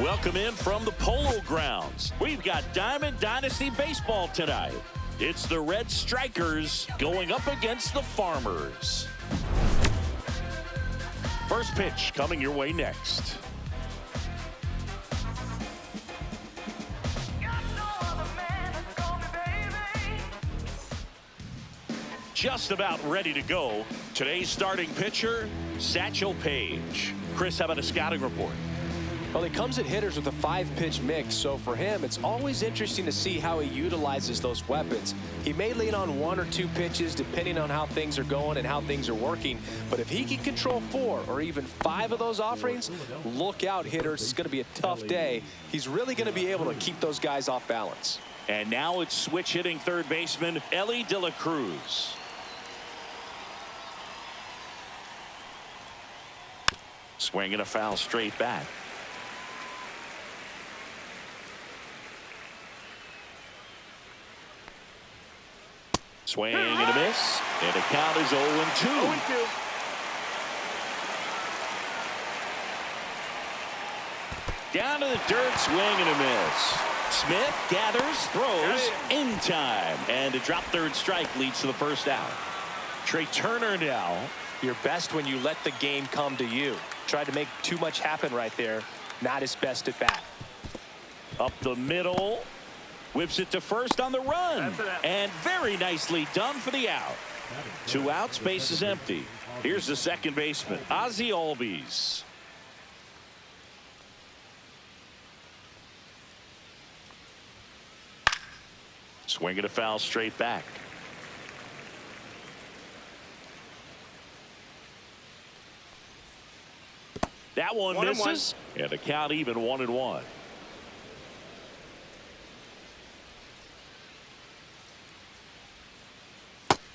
Welcome in from the Polo grounds. We've got Diamond Dynasty Baseball tonight. It's the Red Strikers going up against the Farmers. First pitch coming your way next. Just about ready to go. Today's starting pitcher, Satchel Paige. Chris, how about a scouting report? Well, he comes at hitters with a 5-pitch mix, so for him, it's always interesting to see how he utilizes those weapons. He may lean on 1 or 2 pitches depending on how things are going and how things are working, but if he can control 4 or even 5 of those offerings, look out, hitters. It's going to be a tough day. He's really going to be able to keep those guys off balance. And now it's switch hitting third baseman Ellie De La Cruz. Swinging a foul straight back. Swing and a miss. And the count is 0-2. Down to the dirt, swing and a miss. Smith gathers, throws in time. And a drop third strike leads to the first out. Trey Turner now. You're best when you let the game come to you. Tried to make too much happen right there. Not his best at bat. Up the middle. Whips it to first on the run. And very nicely done for the out. 2 outs, base is empty. Here's the second baseman, Ozzie Albies. Swinging a foul straight back. That one misses. And the count even 1-1.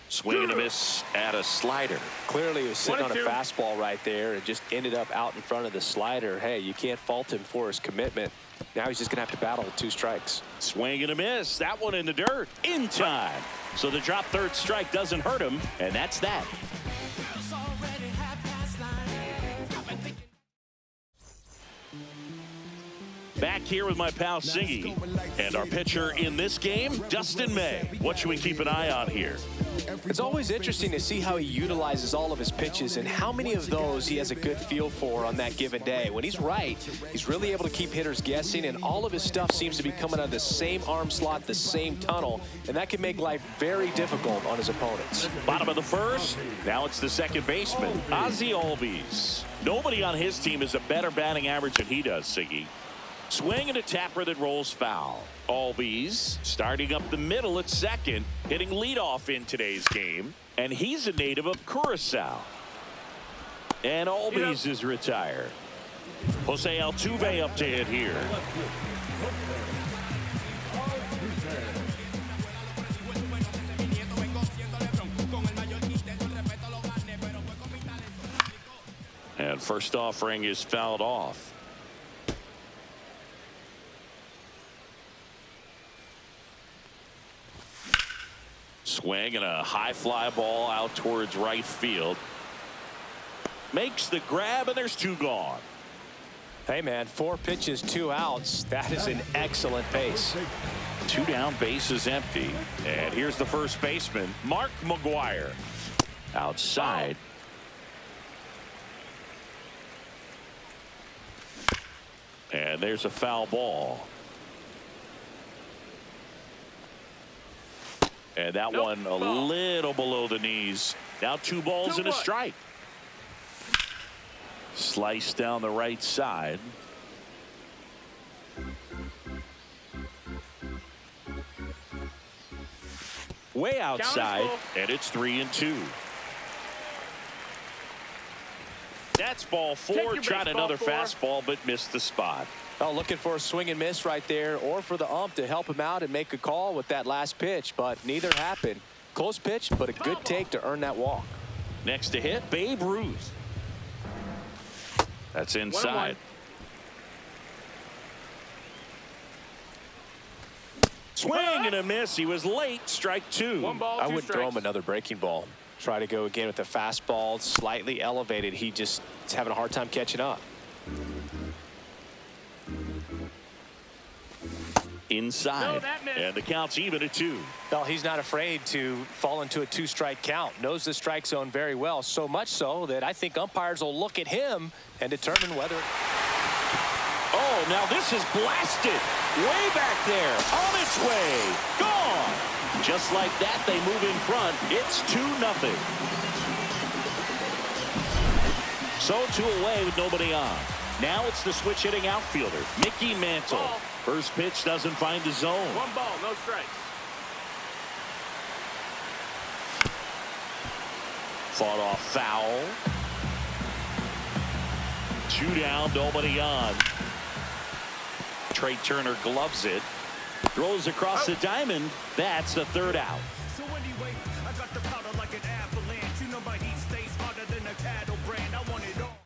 Swing and a miss at a slider. Clearly he was sitting on a fastball right there and just ended up out in front of the slider. Hey, you can't fault him for his commitment. Now he's just going to have to battle with 2 strikes. Swing and a miss. That one in the dirt in time. So the drop third strike doesn't hurt him. And that's that. Back here with my pal Singy and our pitcher in this game, Dustin May. What should we keep an eye on here? It's always interesting to see how he utilizes all of his pitches and how many of those he has a good feel for on that given day. When he's right, he's really able to keep hitters guessing, and all of his stuff seems to be coming out of the same arm slot, the same tunnel, and that can make life very difficult on his opponents. Bottom of the first. Now it's the second baseman, Ozzie Albies. Nobody on his team has a better batting average than he does, Siggy. Swing and a tapper that rolls foul. Albies starting up the middle at second, hitting leadoff in today's game, and he's a native of Curacao. And Albies is retired. Jose Altuve up to hit here. And first offering is fouled off. Swing and a high fly ball out towards right field. Makes the grab, and there's 2 gone. Hey, man, 4 pitches, 2 outs. That is an excellent pace. 2 down, base is empty. And here's the first baseman, Mark McGuire. Outside. And there's a foul ball. And that one a little below the knees. Now 2 balls and a strike. Slice down the right side. Way outside, and it's 3-2. That's ball 4. Tried another fastball, but missed the spot. Oh, looking for a swing and miss right there, or for the ump to help him out and make a call with that last pitch, but neither happened. Close pitch, but a good take to earn that walk. Next to hit, Babe Ruth. That's inside. 1-1. Swing and a miss. He was late. Strike 2. I would throw him another breaking ball. Try to go again with the fastball, slightly elevated. He just is having a hard time catching up. inside. And the count's even at 2. Well, he's not afraid to fall into a 2-strike count. Knows the strike zone very well. So much so that I think umpires will look at him and determine whether. Oh, now this is blasted. Way back there. On its way. Gone. Just like that, they move in front. It's 2-0. So 2 away with nobody on. Now it's the switch hitting outfielder, Mickey Mantle. Ball. First pitch doesn't find the zone. 1 ball, no strikes. Fought off foul. 2 down, nobody on. Trey Turner gloves it. Throws across the diamond. That's the 3rd out. So anyway, I got the powder like an avalanche. You know my heat stays hotter than a cattle brand. I want it all.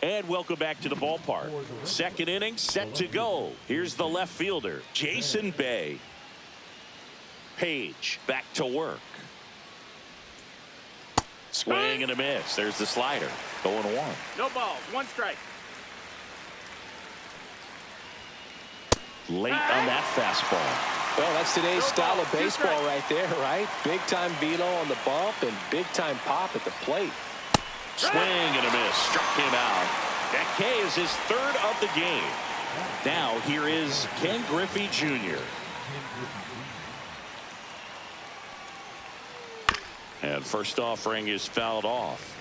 And welcome back to the ballpark. Second inning set to go. Here's the left fielder, Jason Bay. Page back to work. Swing and a miss. There's the slider. 0-1. No balls, 1 strike. Late on that fastball. Well, that's today's style of baseball right there, right? Big-time velo on the bump and big-time pop at the plate. Swing and a miss. Struck him out. That K is his 3rd of the game. Now here is Ken Griffey Jr. And first offering is fouled off.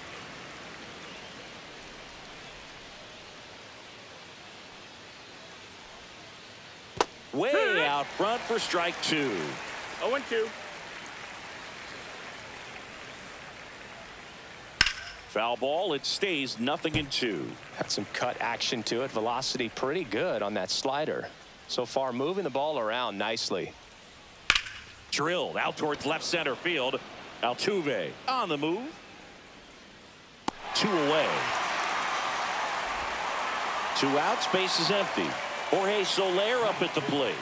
Way out front for strike 2. 0-2. Foul ball. It stays 0-2. Had some cut action to it. Velocity pretty good on that slider. So far moving the ball around nicely. Drilled out towards left center field. Altuve on the move. 2 away. 2 out. Space is empty. Jorge Soler up at the plate.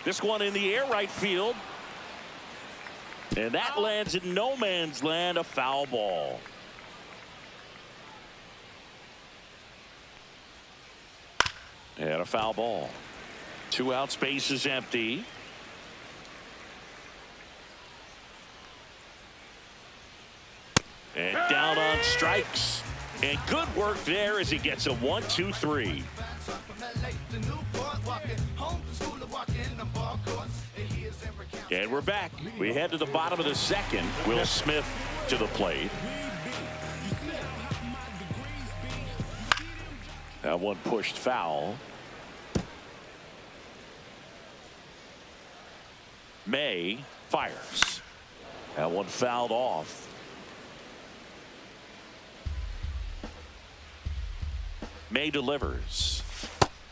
This one in the air, right field. And that lands in no man's land, a foul ball. And a foul ball. 2 out, space is empty. And down on strikes. And good work there as he gets a 1-2-3. And we're back. We head to the bottom of the 2nd. Will Smith to the plate. That one pushed foul. May fires. That one fouled off. May delivers.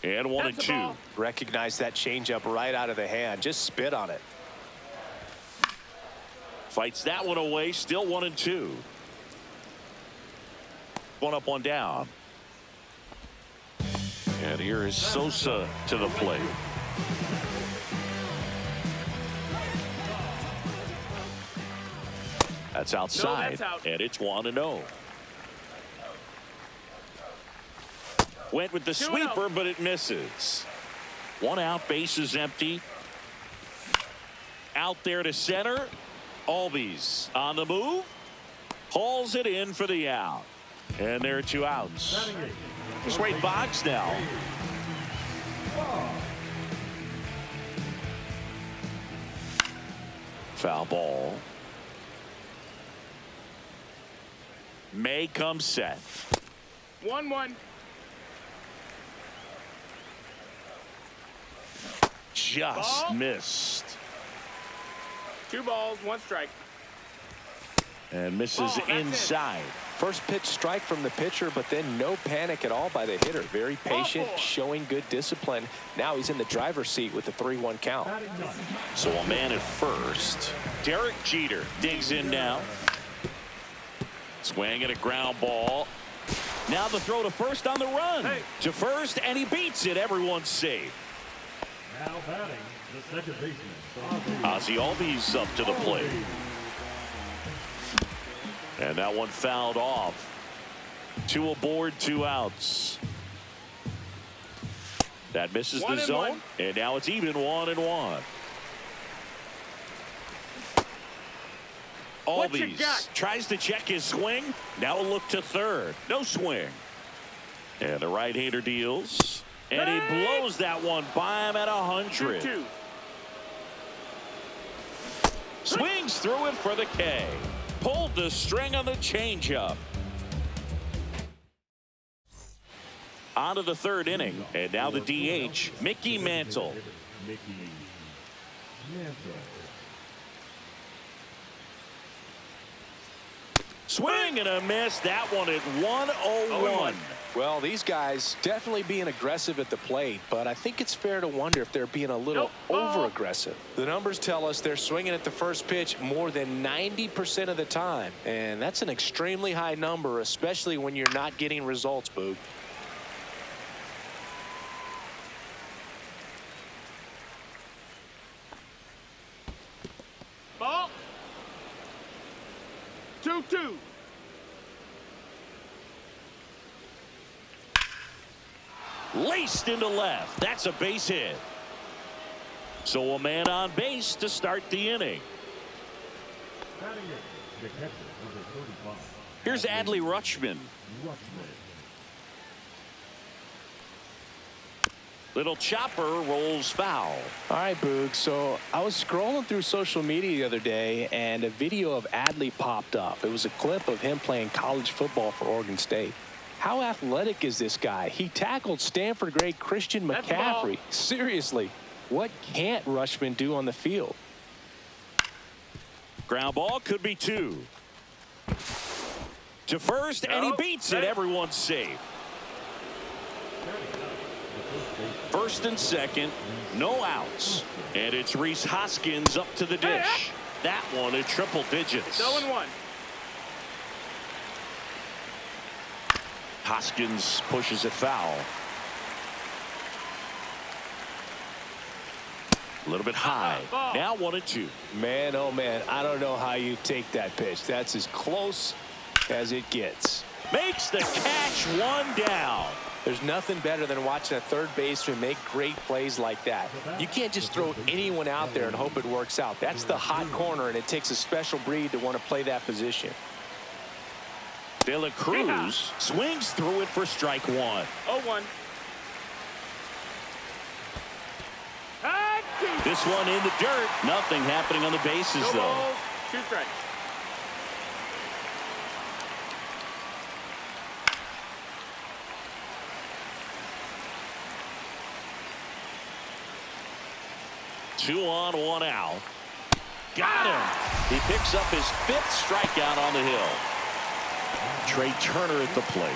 And 1-2. Recognize that changeup right out of the hand. Just spit on it. Fights that one away. Still 1-2. 1 up, 1 down. And here is Sosa to the plate. That's outside. No, that's out. And it's 1-0. Went with the sweeper, but it misses. 1 out, base is empty. Out there to center. Albies on the move. Hauls it in for the out. And there are 2 outs. It's Wade Boggs now. Foul ball. May comes set. 1-1. Just missed. 2 balls, 1 strike. And misses inside. First pitch strike from the pitcher, but then no panic at all by the hitter. Very patient, showing good discipline. Now he's in the driver's seat with the 3-1 count. So a man at first. Derek Jeter digs in now. Swing at a ground ball. Now the throw to first on the run. To first, and he beats it. Everyone's safe. Now batting, the second baseman, Ozzie Albies up to the plate. And that one fouled off. 2 aboard, 2 outs. That misses the zone. And now it's even 1-1. Albies tries to check his swing. Now a look to third. No swing. And the right-hander deals. And he blows that one by him at 100. 2-2. Swings through it for the K. Pulled the string on the changeup. On to the 3rd inning. And now the DH, Mickey Mantle. Mickey Mantle. Swing and a miss. That one at 1-0-1. Well, these guys definitely being aggressive at the plate, but I think it's fair to wonder if they're being a little over-aggressive. The numbers tell us they're swinging at the first pitch more than 90% of the time, and that's an extremely high number, especially when you're not getting results, Boog. Ball. 2-2. Laced into left. That's a base hit. So a man on base to start the inning. Batting it, the catcher, number 35. Here's Adley Rutschman. Little chopper rolls foul. All right, Boog. So I was scrolling through social media the other day, and a video of Adley popped up. It was a clip of him playing college football for Oregon State. How athletic is this guy? He tackled Stanford great Christian McCaffrey. Seriously, what can't Rutschman do on the field? Ground ball could be 2. To first, and he beats it. Everyone's safe. 1st and 2nd, no outs. And it's Rhys Hoskins up to the dish. That one at triple digits. 0-1. Hoskins pushes it foul. A little bit high. Now 1-2. Man, oh man, I don't know how you take that pitch. That's as close as it gets. Makes the catch, 1 down. There's nothing better than watching a third baseman make great plays like that. You can't just throw anyone out there and hope it works out. That's the hot corner, and it takes a special breed to want to play that position. De La Cruz swings through it for strike 1. 0-1. This one in the dirt. Nothing happening on the bases, No though. balls, 2 strikes. Two on, 1 out. Got him. He picks up his 5th strikeout on the hill. Trey Turner at the plate.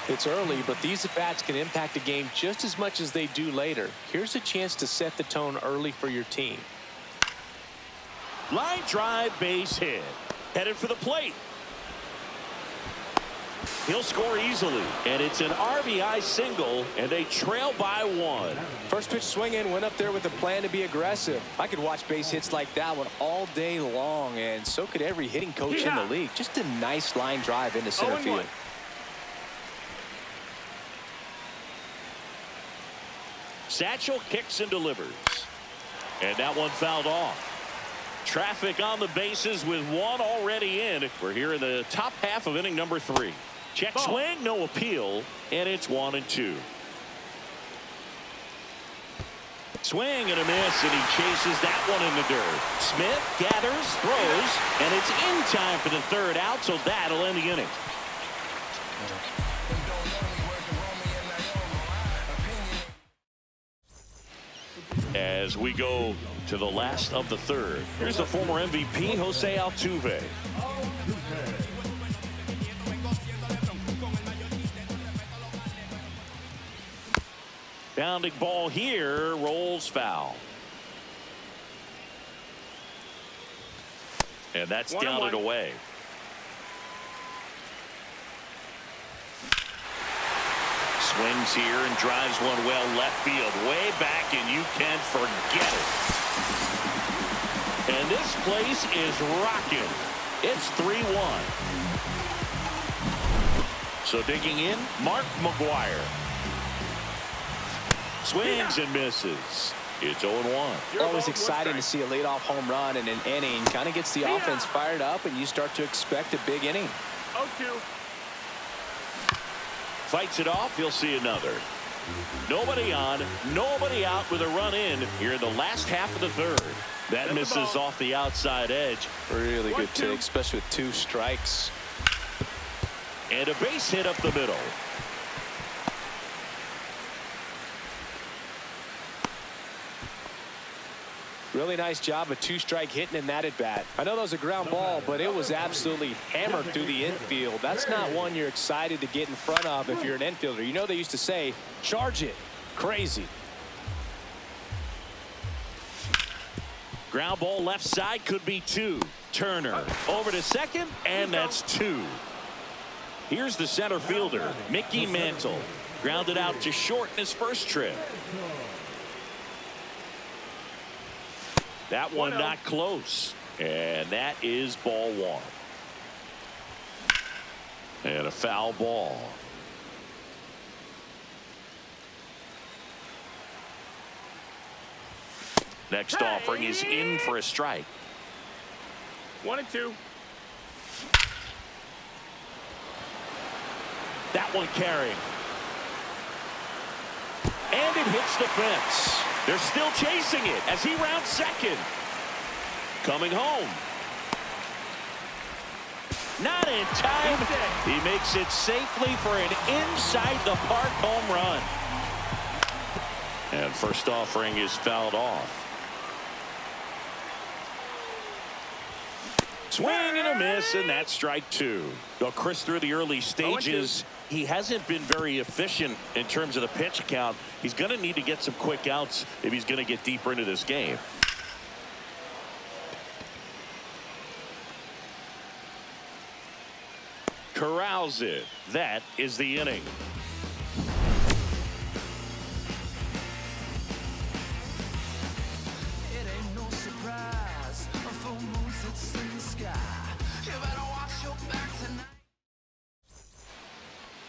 It's early, but these at-bats can impact the game just as much as they do later. Here's a chance to set the tone early for your team. Line drive, base hit. Headed for the plate. He'll score easily, and it's an RBI single, and they trail by 1. First pitch swing in, went up there with a plan to be aggressive. I could watch base hits like that one all day long, and so could every hitting coach in the league. Just a nice line drive into center field. Satchel kicks and delivers. And that one fouled off. Traffic on the bases with 1 already in. We're here in the top half of inning number 3. Check swing, no appeal, and it's 1-2. Swing and a miss, and he chases that one in the dirt. Smith gathers, throws, and it's in time for the 3rd out, so that'll end the inning. As we go to the last of the 3rd, here's the former MVP, Jose Altuve. Bounding ball here, rolls foul. And that's down and away. Swings here and drives one well left field, way back, and you can forget it. And this place is rocking. It's 3-1. So digging in, Mark McGuire. Swings and misses. It's 0-1. Always exciting to see a leadoff home run in an inning. Kind of gets the offense fired up, and you start to expect a big inning. 0-2. Fights it off. He'll see another. Nobody on, nobody out with a run in here in the last half of the third. That misses off the outside edge. Really good take, especially with 2 strikes. And a base hit up the middle. Really nice job of 2-strike hitting in that at bat. I know that was a ground ball, but it was absolutely hammered through the infield. That's not one you're excited to get in front of if you're an infielder. You know they used to say, charge it. Crazy. Ground ball left side, could be 2. Turner over to second, and that's 2. Here's the center fielder, Mickey Mantle. Grounded out to short in his first trip. That one not close. And that is ball 1. And a foul ball. Next offering is in for a strike. 1-2. That one carrying. And it hits the fence. They're still chasing it as he rounds second. Coming home. Not in time. He makes it safely for an inside the park home run. And first offering is fouled off. Swing and a miss, and that's strike 2. Though Chris, through the early stages, he hasn't been very efficient in terms of the pitch count. He's going to need to get some quick outs if he's going to get deeper into this game. Corrals it. That is the inning.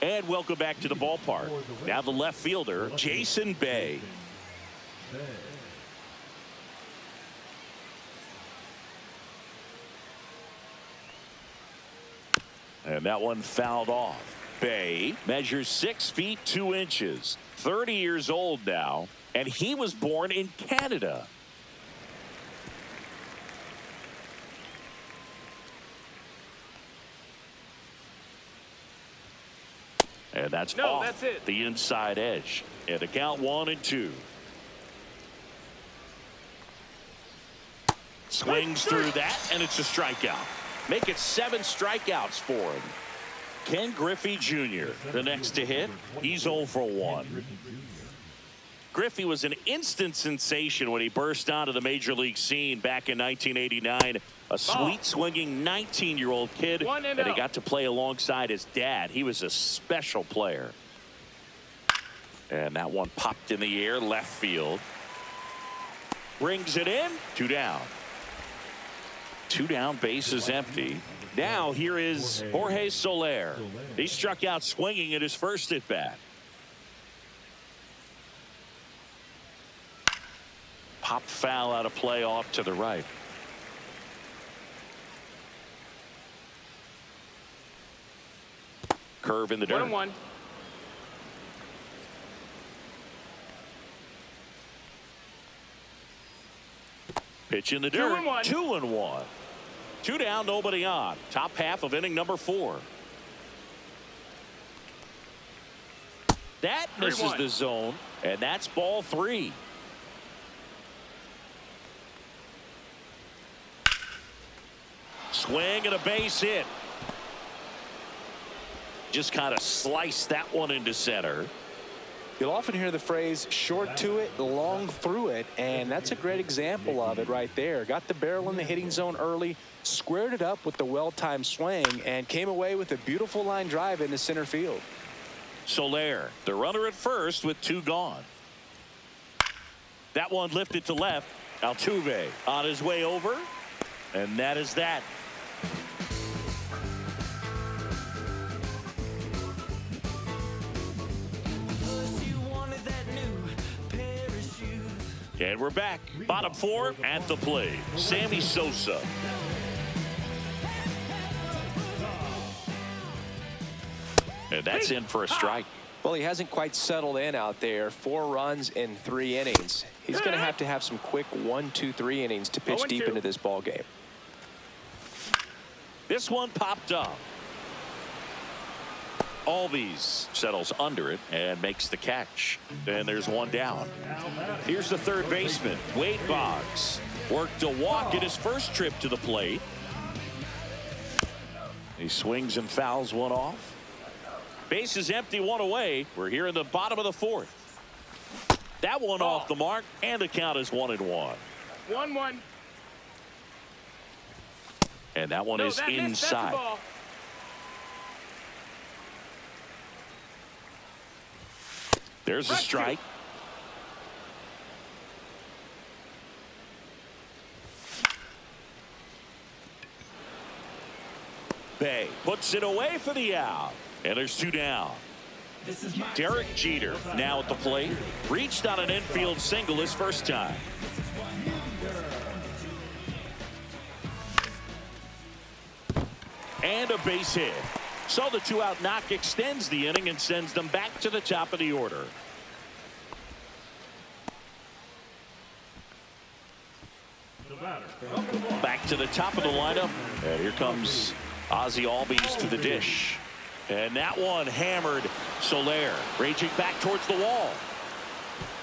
And welcome back to the ballpark. Now the left fielder, Jason Bay. And that one fouled off. Bay measures 6 feet 2 inches, 30 years old now, and he was born in Canada. And that's off the inside edge. And a count 1-2. Swings through that, and it's a strikeout. Make it 7 strikeouts for him. Ken Griffey Jr., the next to hit. He's 0 for 1. Griffey was an instant sensation when he burst onto the major league scene back in 1989. A sweet swinging 19-year-old kid, and he got to play alongside his dad. He was a special player. And that one popped in the air, left field. Brings it in. 2 down. 2 down, base is empty. Now here is Jorge Soler. He struck out swinging at his first at bat. Pop foul out of play off to the right. Curve in the dirt. 1-1. Pitch in the dirt. 2-1. 2 down, nobody on. Top half of inning number 4. That misses the zone, and that's ball 3. Swing and a base hit. Just kind of sliced that one into center. You'll often hear the phrase short to it, long through it, and that's a great example of it right there. Got the barrel in the hitting zone early, squared it up with the well-timed swing, and came away with a beautiful line drive into center field. Soler, the runner at first with 2 gone. That one lifted to left. Altuve on his way over, and that is that. And we're back. Bottom four at the plate. Sammy Sosa. And that's in for a strike. Well, he hasn't quite settled in out there. 4 runs in 3 innings. He's going to have some quick 1, 2, 3 innings to pitch deep into this ball game. This one popped up. Albies settles under it and makes the catch. And there's one down. Here's the third baseman, Wade Boggs. Worked a walk in his first trip to the plate. He swings and fouls one off. Base is empty, 1 away. We're here in the bottom of the 4th. That one off the mark, and the count is 1-1. 1-1. And that one is inside. There's a strike. Bay puts it away for the out. And there's 2 down. Derek Jeter now at the plate. Reached on an infield single his first time. And a base hit. So the 2-out knock extends the inning and sends them back to the top of the order. Back to the top of the lineup. And here comes Ozzie Albies to the dish. And that one hammered Soler, raging back towards the wall.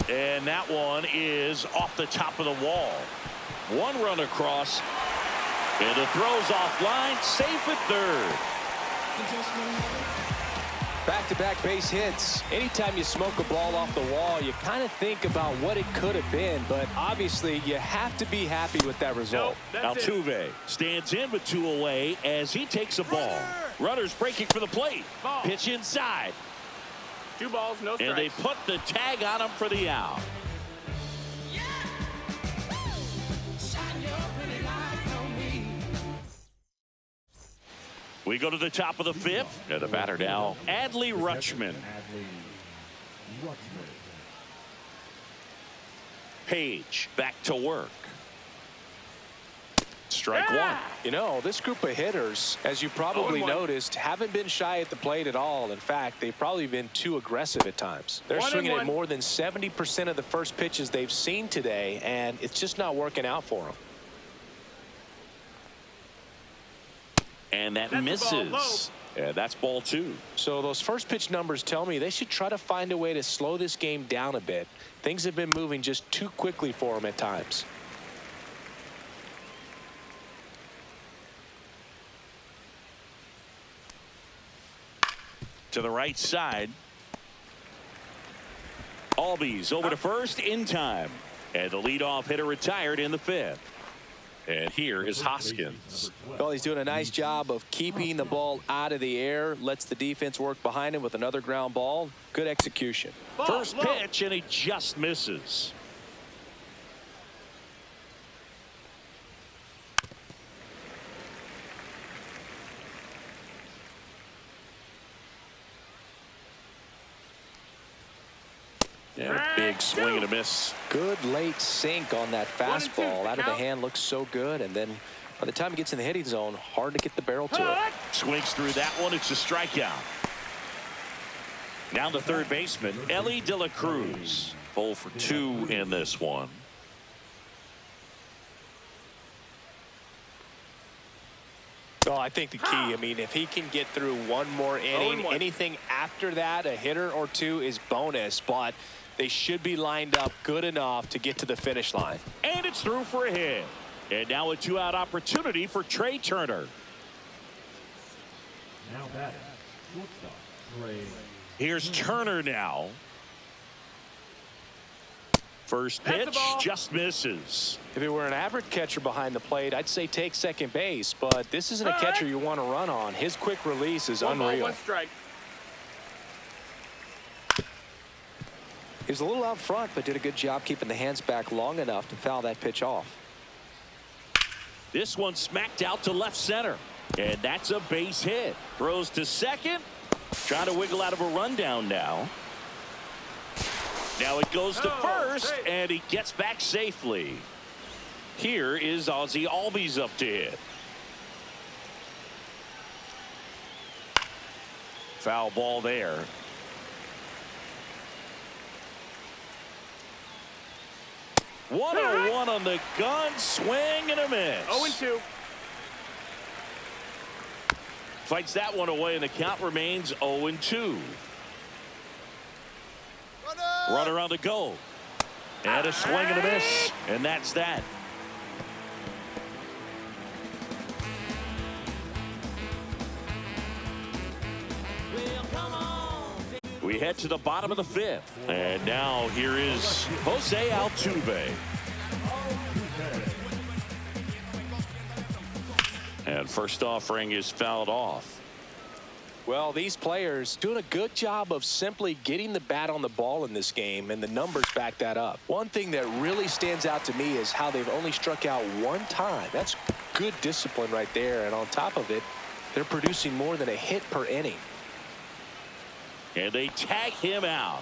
And that one is off the top of the wall. 1 run across. And the throw's offline, safe at third. Back-to-back base hits. Anytime you smoke a ball off the wall, you kind of think about what it could have been, but obviously you have to be happy with that result. Altuve stands in with 2 away as he takes a ball. Runners breaking for the plate. Pitch inside. 2 balls, no strikes. And they put the tag on him for the out. We go to the top of the 5th. And the batter now, Adley Rutschman. Page back to work. Strike 1. You know, this group of hitters, as you probably noticed, haven't been shy at the plate at all. In fact, they've probably been too aggressive at times. They're swinging at more than 70% of the first pitches they've seen today, and it's just not working out for them. And that misses. Yeah, that's ball 2. So those first pitch numbers tell me they should try to find a way to slow this game down a bit. Things have been moving just too quickly for them at times. To the right side. Albies over to first in time. And the leadoff hitter retired in the 5th. And here is Hoskins. Well, he's doing a nice job of keeping the ball out of the air. Lets the defense work behind him with another ground ball. Good execution. First pitch, and he just misses. Yeah, big swing and a miss. Good late sink on that fastball. Out of the hand, looks so good. And then by the time he gets in the hitting zone, hard to get the barrel to it. Swings through that one. It's a strikeout. Now the third baseman, Ellie De La Cruz. 0 for 2 in this one. Well, I think the key, I mean, if he can get through one more inning, anything after that, a hitter or 2 is bonus, but they should be lined up good enough to get to the finish line. And it's through for a hit. And now a 2-out opportunity for Trey Turner. Now batting, shortstop, Trey. Here's Turner now. First pitch just misses. If it were an average catcher behind the plate, I'd say take second base, but this isn't a catcher you want to run on. His quick release is unreal. 1 strike. He was a little out front, but did a good job keeping the hands back long enough to foul that pitch off. This one smacked out to left center. And that's a base hit. Throws to second. Trying to wiggle out of a rundown now. Now it goes to first, and he gets back safely. Here is Ozzie Albies up to hit. Foul ball there. One-on-one on the gun, swing and a miss. 0-2. Fights that one away, and the count remains 0-2. Runner on the go. And a swing and a miss. And that's that. We head to the bottom of the fifth. And now here is Jose Altuve. And first offering is fouled off. Well, these players doing a good job of simply getting the bat on the ball in this game, and the numbers back that up. One thing that really stands out to me is how they've only struck out one time. That's good discipline right there, and on top of it, they're producing more than a hit per inning. And they tag him out.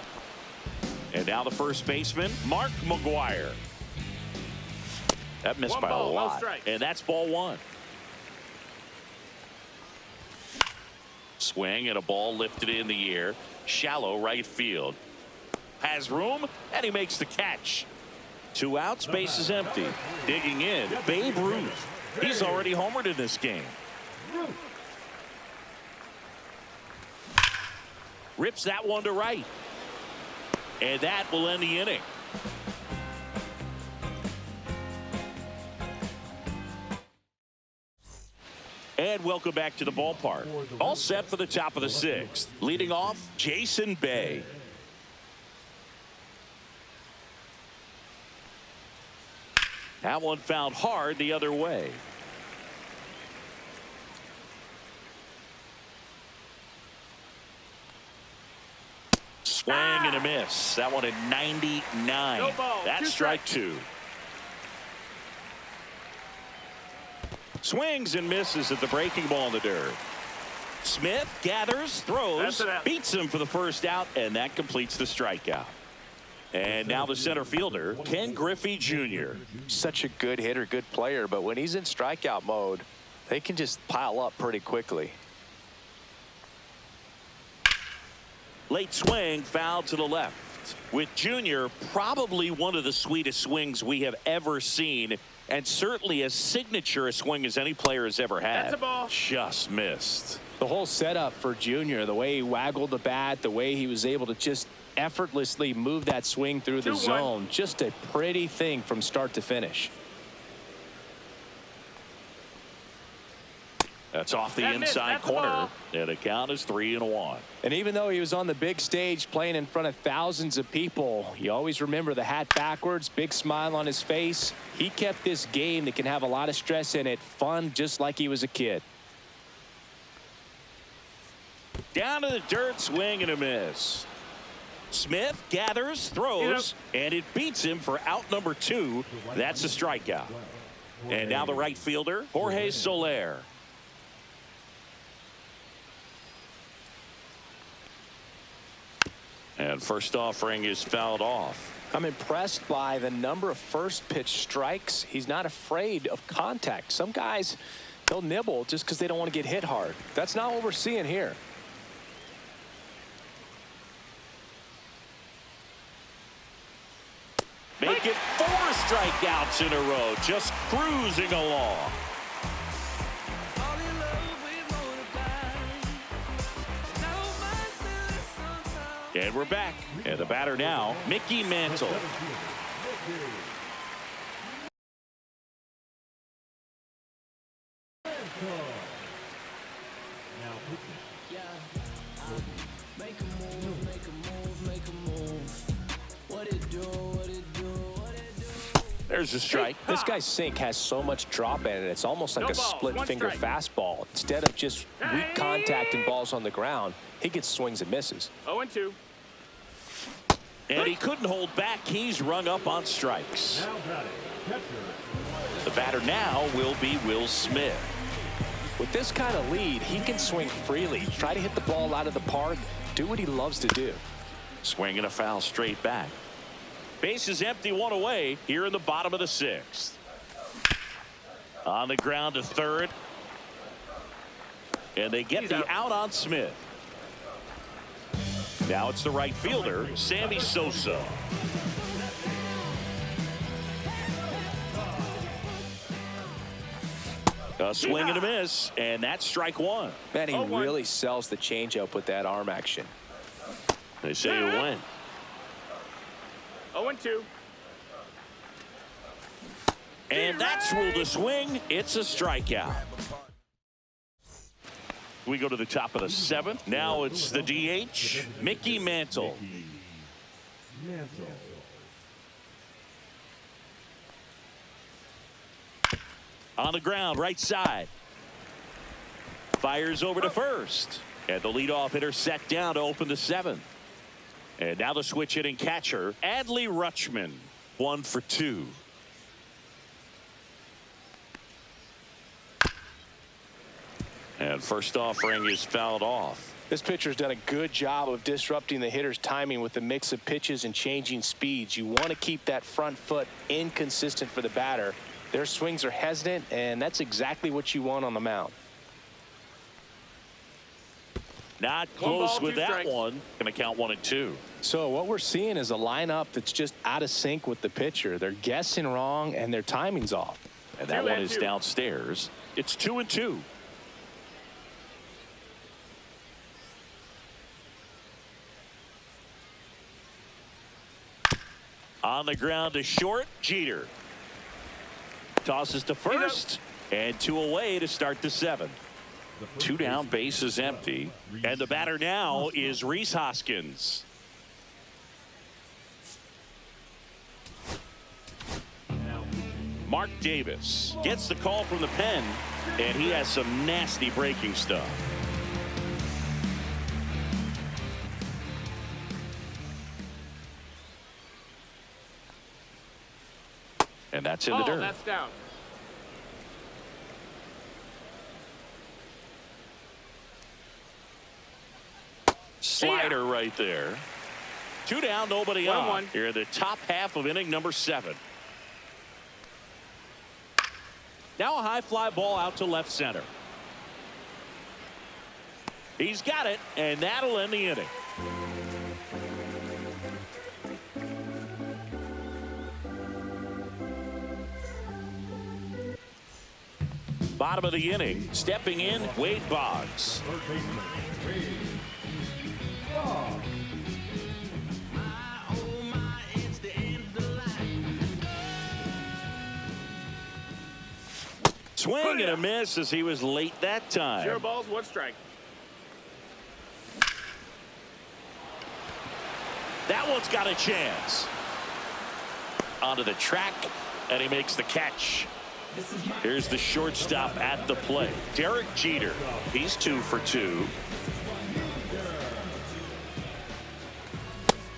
And now the first baseman, Mark McGwire. That missed by a lot. And that's ball one. Swing and a ball lifted in the air. Shallow right field. Has room, and he makes the catch. 2 outs, base is empty. Digging in, Babe Ruth. He's already homered in this game. Rips that one to right. And that will end the inning. And welcome back to the ballpark. All set for the top of the 6th. Leading off, Jason Bay. That one found hard the other way. Swing and a miss. That one at 99. No ball. That's strike 2. Swings and misses at the breaking ball in the dirt. Smith gathers, throws, beats him for the first out, and that completes the strikeout. And now the center fielder, Ken Griffey Jr. Such a good hitter, good player, but when he's in strikeout mode, they can just pile up pretty quickly. Late swing, foul to the left. With Jr. probably one of the sweetest swings we have ever seen, and certainly as signature a swing as any player has ever had. That's a ball. Just missed. The whole setup for Jr., the way he waggled the bat, the way he was able to just effortlessly move that swing through the zone, just a pretty thing from start to finish. That's off the inside corner, and the count is 3-1. And even though he was on the big stage playing in front of thousands of people, you always remember the hat backwards, big smile on his face. He kept this game that can have a lot of stress in it fun, just like he was a kid. Down to the dirt, swing and a miss. Smith gathers, throws, and it beats him for out number 2. That's a strikeout. And now the right fielder, Jorge Soler. And first offering is fouled off. I'm impressed by the number of first pitch strikes. He's not afraid of contact. Some guys, they'll nibble just because they don't want to get hit hard. That's not what we're seeing here. Make it 4 strikeouts in a row, just cruising along. And we're back. And the batter now, Mickey Mantle. There's a strike. This guy's sink has so much drop in it. It's almost like a split finger fastball. Instead of just weak contact and balls on the ground, he gets swings and misses. 0-2. And he couldn't hold back. He's rung up on strikes. The batter now will be Will Smith. With this kind of lead, he can swing freely, try to hit the ball out of the park, do what he loves to do. Swing and a foul straight back. Base is empty, one away here in the bottom of the sixth. On the ground to third. And they get the out on Smith. Now it's the right fielder, Sammy Sosa. A swing and a miss, and that's strike one. Man, he really sells the changeup with that arm action. They say you win. 0-2. And that's ruled a swing. It's a strikeout. We go to the top of the seventh. Now it's the DH, Mickey Mantle. On the ground, right side. Fires over to first. And the leadoff hitter set down to open the seventh. And now the switch hitting catcher, Adley Rutschman, 1 for 2. And first offering is fouled off. This pitcher's done a good job of disrupting the hitter's timing with the mix of pitches and changing speeds. You want to keep that front foot inconsistent for the batter. Their swings are hesitant, and that's exactly what you want on the mound. Not close with that one. Going to count 1 and 2. So what we're seeing is a lineup that's just out of sync with the pitcher. They're guessing wrong, and their timing's off. And that one is downstairs. It's 2 and 2. On the ground to short, Jeter. Tosses to first, and 2 away to start the seventh. 2 down, base is empty. And the batter now is Rhys Hoskins. Mark Davis gets the call from the pen, and he has some nasty breaking stuff. And that's in the dirt. That's down. Slider right there. 2 down, nobody on. Here in the top half of inning number 7. Now a high fly ball out to left center. He's got it, and that'll end the inning. Bottom of the inning, stepping in, Wade Boggs. Swing and a miss as he was late that time. 0 balls, 1 strike. That one's got a chance. Onto the track, and he makes the catch. Here's the shortstop at the plate, Derek Jeter. He's 2 for 2.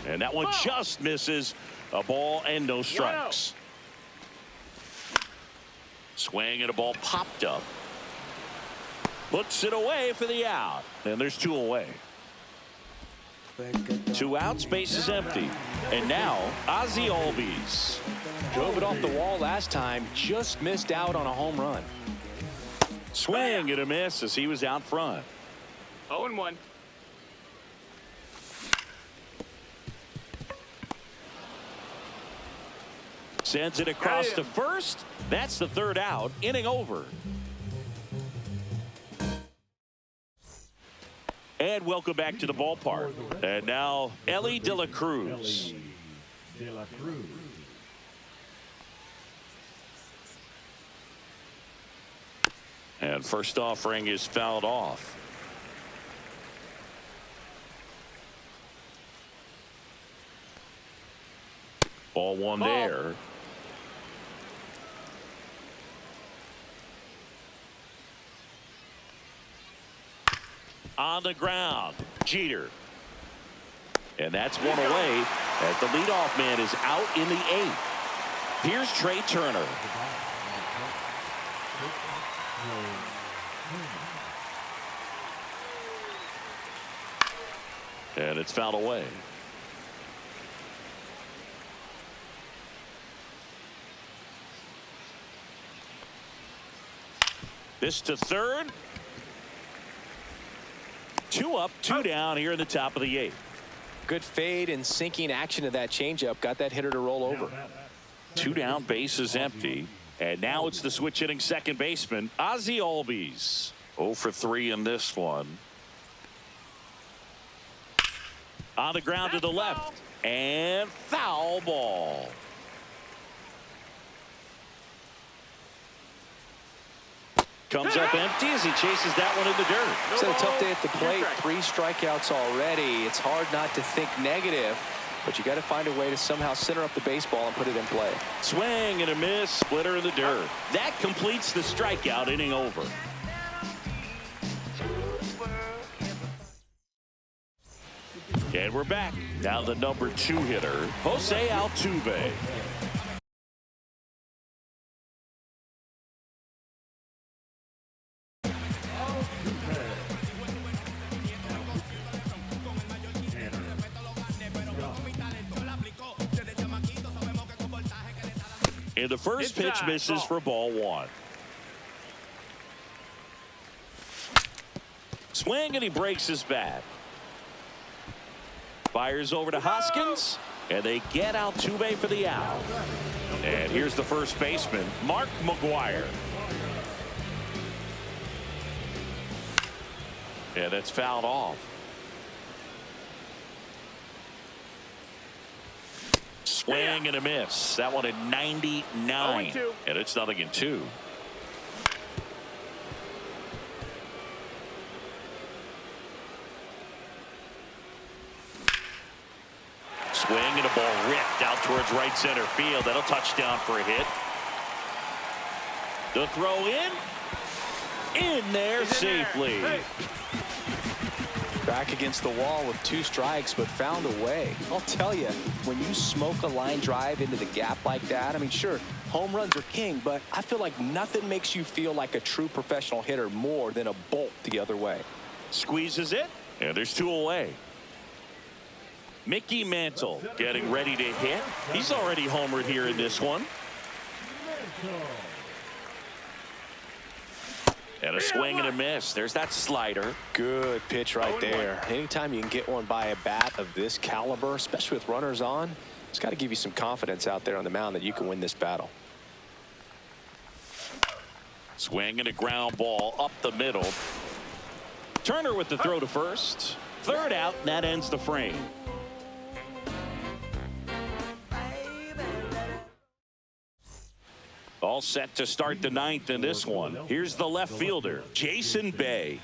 And that one just misses. A ball and no strikes. Swing and a ball popped up. Puts it away for the out. And there's 2 away. 2 outs, base is empty. And now Ozzie Albies. Drove it off the wall last time, just missed out on a home run. Swing and a miss as he was out front. 0-1. Sends it across to first. That's the 3rd out. Inning over. And welcome back to the ballpark. And now Elly De La Cruz. And first offering is fouled off. Ball 1 there. On the ground, Jeter. And that's 1 away as the leadoff man is out in the 8th. Here's Trey Turner. And it's fouled away. This to third. 2 up, 2 down here in the top of the 8th. Good fade and sinking action of that changeup. Got that hitter to roll over. 2 down, base is empty. And now it's the switch hitting second baseman, Ozzie Albies. 0 for 3 in this one. On the ground to the left. And foul ball. Comes up empty as he chases that one in the dirt. It's a tough day at the plate. 3 strikeouts already. It's hard not to think negative, but you got to find a way to somehow center up the baseball and put it in play. Swing and a miss, splitter in the dirt. That completes the strikeout inning over. And we're back. Now the number 2 hitter, Jose Altuve. And the first pitch misses for ball 1. Swing and he breaks his bat. Fires over to Hoskins, and they get Altuve for the out. And here's the first baseman, Mark McGwire. And that's fouled off. Swing and a miss. That one at 99. And it's 0-2. Swing and a ball ripped out towards right center field. That'll touchdown for a hit. The throw in there safely. Back against the wall with 2 strikes, but found a way. I'll tell you, when you smoke a line drive into the gap like that, I mean, sure, home runs are king, but I feel like nothing makes you feel like a true professional hitter more than a bolt the other way. Squeezes it, and there's 2 away. Mickey Mantle getting ready to hit. He's already homered here in this one. And a swing and a miss. There's that slider. Good pitch right there. Anytime you can get one by a bat of this caliber, especially with runners on, it's got to give you some confidence out there on the mound that you can win this battle. Swing and a ground ball up the middle. Turner with the throw to first. Third out, and that ends the frame. All set to start the 9th in this one. Here's the left fielder, Jason Bay.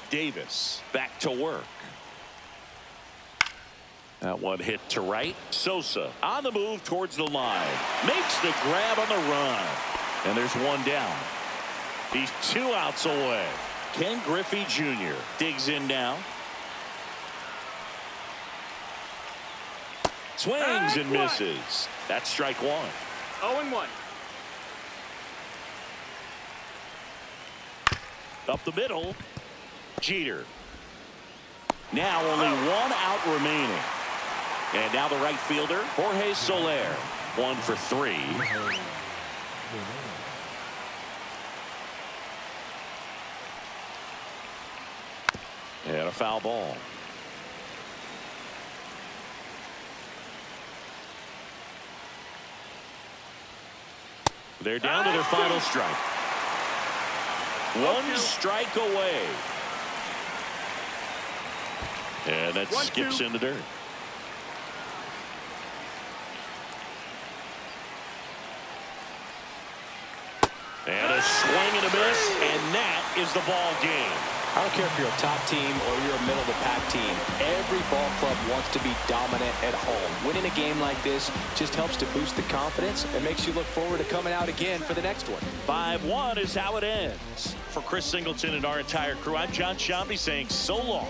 Davis back to work. That one hit to right. Sosa on the move towards the line. Makes the grab on the run. And there's 1 down. He's 2 outs away. Ken Griffey Jr. digs in now. Swings and misses. That's strike 1. 0-1. Up the middle. Jeter. Now only 1 out remaining. And now the right fielder, Jorge Soler. 1 for 3. And a foul ball. They're down to their final strike. 1 strike away. And that skips in the dirt. And a swing and a miss, and that is the ball game. I don't care if you're a top team or you're a middle-of-the-pack team. Every ball club wants to be dominant at home. Winning a game like this just helps to boost the confidence and makes you look forward to coming out again for the next one. 5-1 is how it ends. For Chris Singleton and our entire crew, I'm John Shambi saying so long.